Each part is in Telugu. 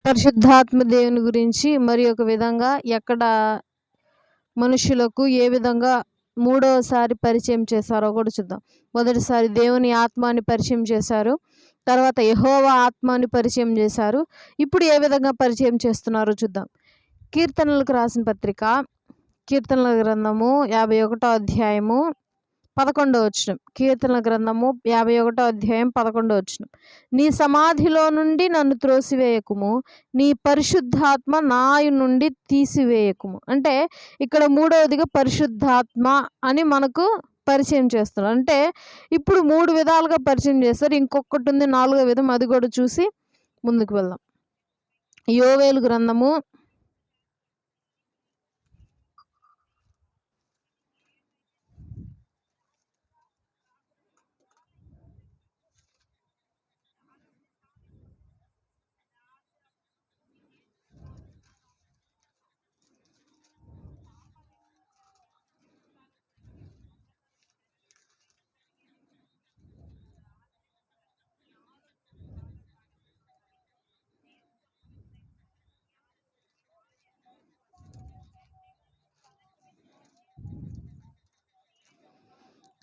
పరిశుద్ధాత్మ దేవుని గురించి మరి ఒక విధంగా ఎక్కడ మనుషులకు ఏ విధంగా మూడవసారి పరిచయం చేశారో కూడా చూద్దాం. మొదటిసారి దేవుని ఆత్మని పరిచయం చేశారు, తర్వాత యెహోవా ఆత్మని పరిచయం చేశారు. ఇప్పుడు ఏ విధంగా పరిచయం చేస్తున్నారో చూద్దాం. కీర్తనలకు రాసిన పత్రిక, కీర్తనల గ్రంథము 51వ అధ్యాయము 11వ వచనం. కీర్తనల గ్రంథము 51వ అధ్యాయం 11వ వచనం. నీ సమాధిలో నుండి నన్ను త్రోసివేయకుము, నీ పరిశుద్ధాత్మ నాయు నుండి తీసివేయకుము. అంటే ఇక్కడ మూడవదిగా పరిశుద్ధాత్మ అని మనకు పరిచయం చేస్తున్నారు. అంటే ఇప్పుడు 3 విధాలుగా పరిచయం చేస్తారు. ఇంకొకటి ఉంది 4వ విధం, అది కూడా చూసి ముందుకు వెళ్దాం. యోవేలు గ్రంథము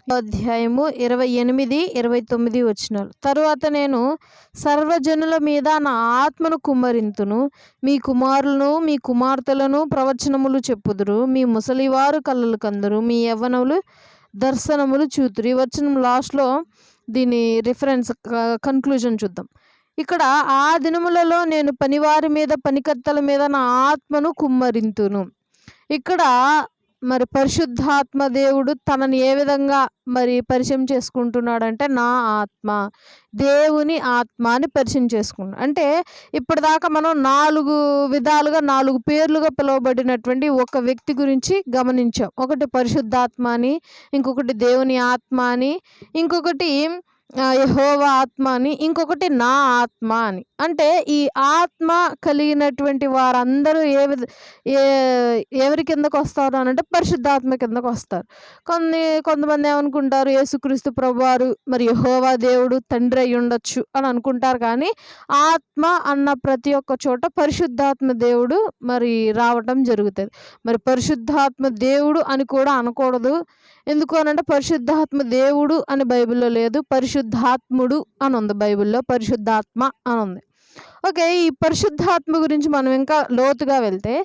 28, 29 వచనాలు. తరువాత నేను సర్వజనుల మీద నా ఆత్మను కుమ్మరింతును, మీ కుమారులను మీ కుమార్తెలను ప్రవచనములు చెప్పుదురు, మీ ముసలివారు కలలు కందురు, మీ యవ్వనములు దర్శనములు చూతురు. ఈ వచనం లాస్ట్లో దీని రిఫరెన్స్ కన్క్లూజన్ చూద్దాం. ఇక్కడ ఆ దినములలో నేను పనివారి మీద పనికత్తెల మీద నా ఆత్మను కుమ్మరింతును. ఇక్కడ మరి పరిశుద్ధాత్మ దేవుడు తనని ఏ విధంగా మరి పరిచయం చేసుకుంటున్నాడంటే నా ఆత్మ, దేవుని ఆత్మ అని పరిచయం చేసుకున్నాడు. అంటే ఇప్పటిదాకా మనం 4 విధాలుగా 4 పేర్లుగా పిలువబడినటువంటి ఒక వ్యక్తి గురించి గమనించాం. ఒకటి పరిశుద్ధాత్మ అని, ఇంకొకటి దేవుని ఆత్మ అని, ఇంకొకటి యెహోవా ఆత్మ అని, ఇంకొకటి నా ఆత్మ అని. అంటే ఈ ఆత్మ కలిగినటువంటి వారందరూ ఎవరి కిందకు వస్తారు అని అంటే పరిశుద్ధాత్మ కిందకు వస్తారు. కొంతమంది ఏమనుకుంటారు, యేసుక్రీస్తు ప్రభువారు మరి యెహోవా దేవుడు తండ్రి అయి ఉండొచ్చు అని అనుకుంటారు. కానీ ఆత్మ అన్న ప్రతి ఒక్క చోట పరిశుద్ధాత్మ దేవుడు మరి రావటం జరుగుతుంది. మరి పరిశుద్ధాత్మ దేవుడు అని కూడా అనకూడదు. ఎందుకు అనంటే పరిశుద్ధాత్మ దేవుడు అని బైబిల్లో లేదు, పరిశుద్ధాత్ముడు అని ఉంది బైబిల్లో, పరిశుద్ధాత్మ అని ఉంది. ఓకే, ఈ పరిశుద్ధాత్మ గురించి మనం ఇంకా లోతుగా వెళ్తే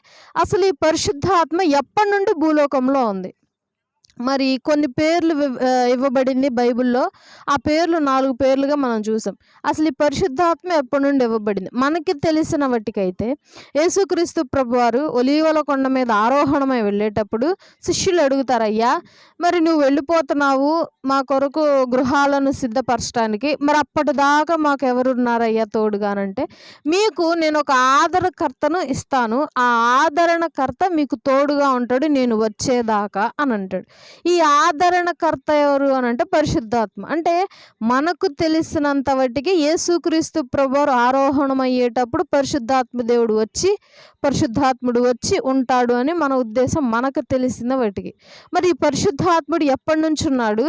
అసలు ఈ పరిశుద్ధాత్మ ఎప్పటి నుండి భూలోకంలో ఉంది? మరి కొన్ని పేర్లు ఇవ్వబడింది బైబిల్లో. ఆ పేర్లు 4 పేర్లుగా మనం చూసాం. అసలు ఈ పరిశుద్ధాత్మ ఎప్పటి నుండి ఇవ్వబడింది? మనకి తెలిసిన వాటికైతే యేసుక్రీస్తు ప్రభువారు ఒలీవల కొండ మీద ఆరోహణమై వెళ్ళేటప్పుడు శిష్యులు అడుగుతారు, అయ్యా మరి నువ్వు వెళ్ళిపోతున్నావు మా కొరకు గృహాలను సిద్ధపరచడానికి, మరి అప్పటిదాకా మాకు ఎవరున్నారయ్యా తోడుగానంటే, మీకు నేను ఒక ఆదరణకర్తను ఇస్తాను, ఆ ఆదరణకర్త మీకు తోడుగా ఉంటాడు నేను వచ్చేదాకా అని అంటాడు. ఈ ఆదరణకర్త ఎవరు అని అంటే పరిశుద్ధాత్మ. అంటే మనకు తెలిసినంత వాటికి యేసుక్రీస్తు ప్రభువారు ఆరోహణం అయ్యేటప్పుడు పరిశుద్ధాత్ముడు వచ్చి ఉంటాడు అని మన ఉద్దేశం, మనకు తెలిసిన వాటికి. మరి ఈ పరిశుద్ధాత్ముడు ఎప్పటి నుంచి ఉన్నాడు,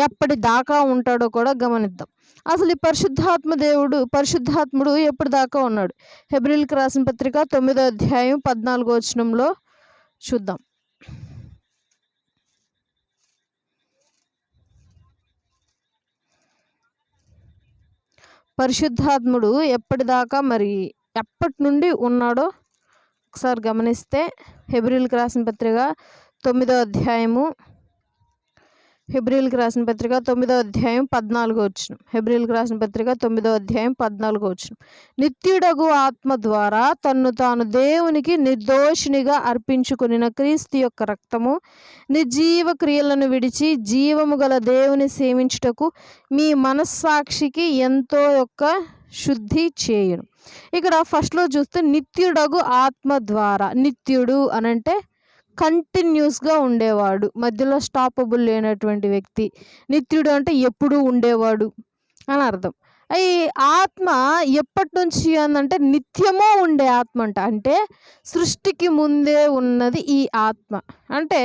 ఎప్పటి దాకా ఉంటాడో కూడా గమనిద్దాం. అసలు ఈ పరిశుద్ధాత్ముడు ఎప్పటి దాకా ఉన్నాడు? హెబ్రీయులకు రాసిన పత్రిక 9వ అధ్యాయం 14వ వచనంలో చూద్దాం. పరిశుద్ధాత్ముడు ఎప్పటిదాకా మరి ఎప్పటి నుండి ఉన్నాడో ఒకసారి గమనిస్తే హెబ్రీయులకు రాసిన పత్రిక 9వ అధ్యాయము 14వ వచనం. హెబ్రీయులకు రాసిన పత్రిక 9వ అధ్యాయం 14వ వచనం. నిత్యుడగు ఆత్మ ద్వారా తన్ను తాను దేవునికి నిర్దోషినిగా అర్పించుకొనిన క్రీస్తు యొక్క రక్తము నిర్జీవ క్రియలను విడిచి జీవము గల దేవుని సేవించుటకు మీ మనస్సాక్షికి ఎంతో యొక్క శుద్ధి చేయును. ఇక్కడ ఫస్ట్లో చూస్తే నిత్యుడగు ఆత్మ ద్వారా. నిత్యుడు అనంటే కంటిన్యూస్గా ఉండేవాడు, మధ్యలో స్టాపబుల్ లేనటువంటి వ్యక్తి. నిత్యుడు అంటే ఎప్పుడూ ఉండేవాడు అని అర్థం. ఈ ఆత్మ ఎప్పటి నుంచి అందంటే నిత్యము ఉండే ఆత్మ అంట. అంటే సృష్టికి ముందే ఉన్నది ఈ ఆత్మ. అంటే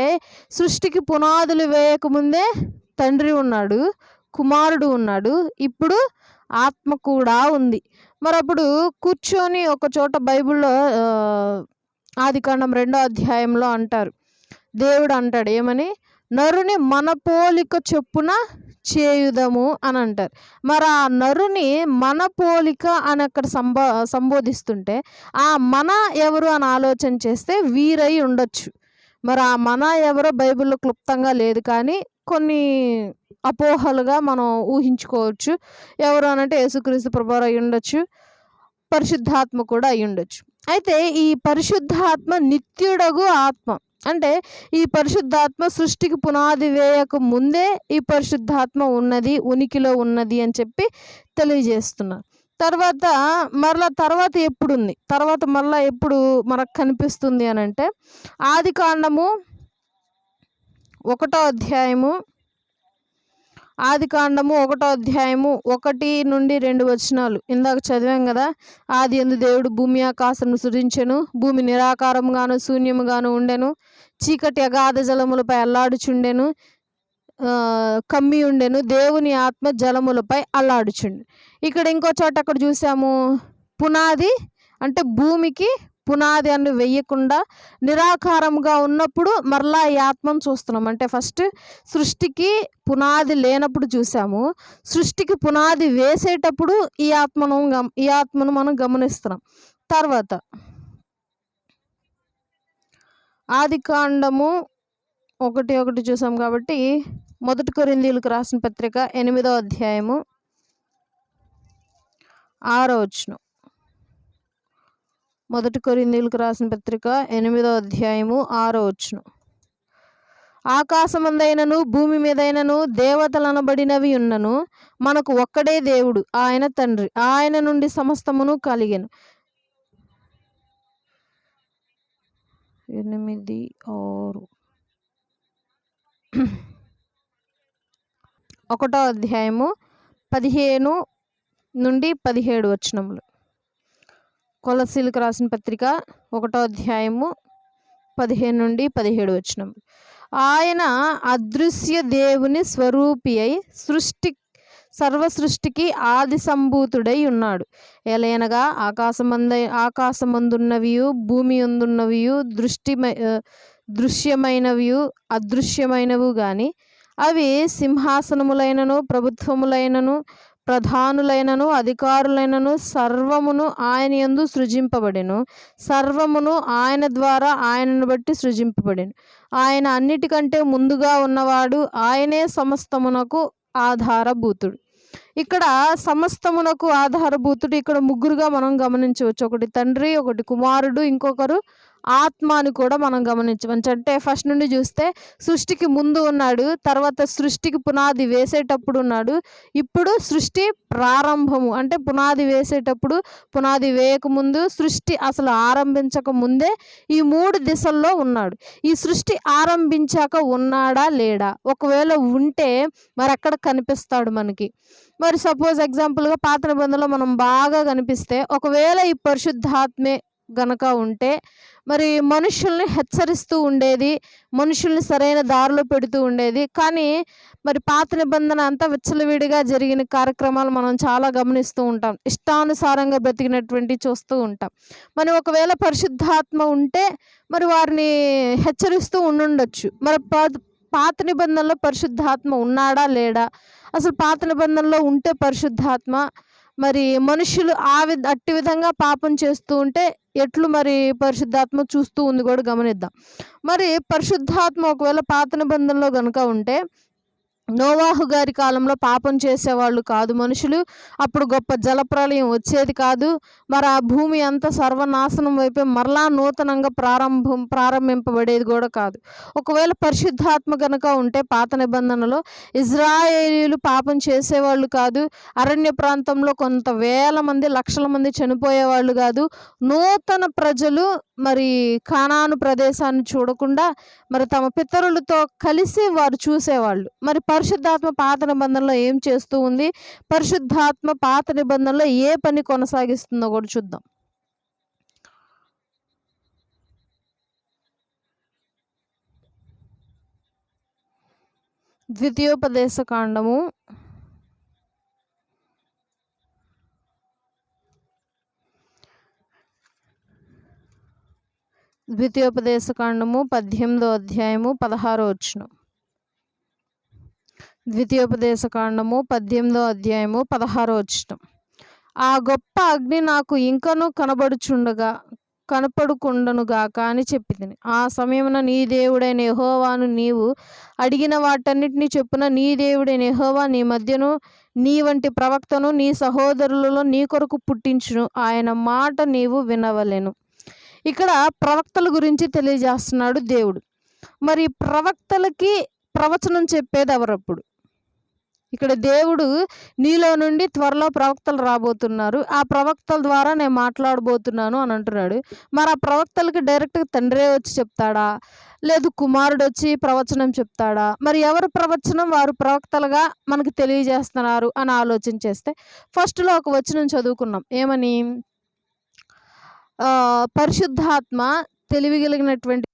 సృష్టికి పునాదులు వేయకముందే తండ్రి ఉన్నాడు, కుమారుడు ఉన్నాడు, ఇప్పుడు ఆత్మ కూడా ఉంది. మరప్పుడు కూర్చొని ఒక చోట బైబిల్‌లో ఆదికాండం 2వ అధ్యాయంలో అంటారు. దేవుడు అంటాడు ఏమని? నరుని మన పోలిక చొప్పున చేయుదము అని అంటారు. మరి ఆ నరుని మన పోలిక అని అక్కడ సంబోధిస్తుంటే ఆ మన ఎవరు అని ఆలోచన చేస్తే వీరై ఉండొచ్చు. మరి ఆ మన ఎవరో బైబిల్‌లో క్లుప్తంగా లేదు కానీ కొన్ని అపోహలుగా మనం ఊహించుకోవచ్చు. ఎవరు అనంటే యేసుక్రీస్తు ప్రభువారు అయ్యుండొచ్చు. పరిశుద్ధాత్మ కూడా అయ్యుండొచ్చు. అయితే ఈ పరిశుద్ధాత్మ నిత్యుడగు ఆత్మ. అంటే ఈ పరిశుద్ధాత్మ సృష్టికి పునాది వేయక ముందే ఈ పరిశుద్ధాత్మ ఉన్నది, ఉనికిలో ఉన్నది అని చెప్పి తెలియజేస్తున్నారు. తర్వాత ఎప్పుడుంది? తర్వాత మళ్ళా ఎప్పుడు మనకు కనిపిస్తుంది అనంటే ఆదికాండము 1వ అధ్యాయము ఆదికాండము 1వ అధ్యాయము 1-2 వచనాలు ఇందాక చదివాం కదా. ఆదియందు దేవుడు భూమి ఆకాశమును సృజించెను. భూమి నిరాకారముగాను శూన్యముగాను ఉండెను. చీకటి అగాధ జలములపై అల్లాడుచుండెను. కమ్మి ఉండెను. దేవుని ఆత్మ జలములపై అల్లాడుచుండెను. ఇక్కడ ఇంకో చోట అక్కడ చూసాము పునాది అంటే భూమికి పునాది అని వెయ్యకుండా నిరాకారంగా ఉన్నప్పుడు మరలా ఈ ఆత్మను చూస్తున్నాం. అంటే ఫస్ట్ సృష్టికి పునాది లేనప్పుడు చూసాము. సృష్టికి పునాది వేసేటప్పుడు ఈ ఆత్మను మనం గమనిస్తున్నాం. తర్వాత ఆదికాండము 1:1 చూసాం కాబట్టి 1 కొరింథీయులకు రాసిన పత్రిక 8వ అధ్యాయము 6వ వచనం. 1 కొరింథీయులకు రాసిన పత్రిక 8వ అధ్యాయము 6వ వచనం. ఆకాశమందైనను భూమి మీదైనను దేవతలనబడినవి ఉన్నను మనకు ఒక్కడే దేవుడు, ఆయన తండ్రి. ఆయన నుండి సమస్తమును కలిగెను. 8, 6 1వ అధ్యాయము 15-17 వచనములు. కొలస్సీలకు రాసిన పత్రిక 1వ అధ్యాయము 15-17 వచనములు. ఆయన అదృశ్య దేవుని స్వరూపి అయి సర్వ సృష్టికి ఆది సంభూతుడై ఉన్నాడు. ఎలయనగా ఆకాశమందున్నవియు భూమి అందున్నవియు దృశ్యమైనవియు అదృశ్యమైనవు గాని అవి సింహాసనములైనను ప్రభుత్వములైనను ప్రధానులైనను అధికారులైనను సర్వమును ఆయన యందు సృజింపబడెను. సర్వమును ఆయన ద్వారా ఆయనను బట్టి సృజింపబడెను. ఆయన అన్నిటికంటే ముందుగా ఉన్నవాడు. ఆయనే సమస్తమునకు ఆధారభూతుడు. ఇక్కడ సమస్తమునకు ఆధారభూతుడు ఇక్కడ ముగ్గురుగా మనం గమనించవచ్చు. ఒకటి తండ్రి, ఒకటి కుమారుడు, ఇంకొకరు ఆత్మ అని కూడా మనం గమనించవచ్చు. అంటే ఫస్ట్ నుండి చూస్తే సృష్టికి ముందు ఉన్నాడు, తర్వాత సృష్టికి పునాది వేసేటప్పుడు ఉన్నాడు, ఇప్పుడు సృష్టి ప్రారంభము అంటే పునాది వేసేటప్పుడు, పునాది వేయకముందు, సృష్టి అసలు ఆరంభించక ముందే ఈ 3 దిశల్లో ఉన్నాడు. ఈ సృష్టి ఆరంభించాక ఉన్నాడా లేడా? ఒకవేళ ఉంటే మరి ఎక్కడ కనిపిస్తాడు మనకి? మరి సపోజ్ ఎగ్జాంపుల్గా పాత నిబంధనలో మనం బాగా కనిపిస్తే ఒకవేళ ఈ పరిశుద్ధాత్మే గనక ఉంటే మరి మనుషుల్ని హెచ్చరిస్తూ ఉండేది, మనుషుల్ని సరైన దారిలో పెడుతూ ఉండేది. కానీ మరి పాత నిబంధన అంతా విచ్చలవిడిగా జరిగిన కార్యక్రమాలు మనం చాలా గమనిస్తూ ఉంటాం. ఇష్టానుసారంగా బ్రతికినటువంటి చూస్తూ ఉంటాం. మరి ఒకవేళ పరిశుద్ధాత్మ ఉంటే మరి వారిని హెచ్చరిస్తూ ఉండుండొచ్చు. మరి పాత నిబంధనలో పరిశుద్ధాత్మ ఉన్నాడా లేడా? అసలు పాత నిబంధనలో ఉంటే పరిశుద్ధాత్మ మరి మనుషులు అట్టి విధంగా పాపం చేస్తూ ఉంటే ఎట్లు మరి పరిశుద్ధాత్మ చూస్తూ ఉంది కూడా గమనిద్దాం. మరి పరిశుద్ధాత్మ ఒకవేళ పాత నిబంధనలో కనుక ఉంటే నోవాహు గారి కాలంలో పాపం చేసేవాళ్ళు కాదు మనుషులు. అప్పుడు గొప్ప జలప్రళయం వచ్చేది కాదు. మరి ఆ భూమి అంతా సర్వనాశనం వైపే మరలా నూతనంగా ప్రారంభింపబడేది కూడా కాదు. ఒకవేళ పరిశుద్ధాత్మ కనుక ఉంటే పాత నిబంధనలో ఇజ్రాయేలీయులు పాపం చేసేవాళ్ళు కాదు. అరణ్య ప్రాంతంలో కొంత వేల మంది, లక్షల మంది చనిపోయేవాళ్ళు కాదు. నూతన ప్రజలు మరి కానాను ప్రదేశాన్ని చూడకుండా మరి తమ పితరులతో కలిసి వారు చూసేవాళ్ళు. మరి పరిశుద్ధాత్మ పాత నిబంధనలో ఏం చేస్తూ ఉంది? పరిశుద్ధాత్మ పాత నిబంధనలో ఏ పని కొనసాగిస్తుందో కూడా చూద్దాం. ద్వితీయోపదేశ కాండము ద్వితీయోపదేశకాండము 18వ అధ్యాయము 16వ వచనం. ద్వితీయోపదేశకాండము 18వ అధ్యాయము 16వ వచనం. ఆ గొప్ప అగ్ని నాకు ఇంకనూ కనపడుకుండనుగాక అని చెప్పితిని. ఆ సమయమున నీ దేవుడైన యెహోవాను నీవు అడిగిన వాటన్నిటిని చొప్పున నీ దేవుడైన యెహోవా నీ మధ్యను నీ వంటి ప్రవక్తను నీ సహోదరులలో నీ కొరకు పుట్టించును. ఆయన మాట నీవు వినవలెను. ఇక్కడ ప్రవక్తల గురించి తెలియజేస్తున్నాడు దేవుడు. మరి ప్రవక్తలకి ప్రవచనం చెప్పేది ఎవరప్పుడు? ఇక్కడ దేవుడు నీలో నుండి త్వరలో ప్రవక్తలు రాబోతున్నారు, ఆ ప్రవక్తల ద్వారా నేను మాట్లాడబోతున్నాను అని అంటున్నాడు. మరి ఆ ప్రవక్తలకి డైరెక్ట్గా తండ్రే వచ్చి చెప్తాడా, లేదు కుమారుడు వచ్చి ప్రవచనం చెప్తాడా? మరి ఎవరు ప్రవచనం వారు ప్రవక్తలుగా మనకు తెలియజేస్తున్నారు అని ఆలోచన చేస్తే ఫస్ట్లో ఒక వచనం చదువుకున్నాం. ఏమని? పరిశుద్ధాత్మ తెలివిగలిగినటువంటి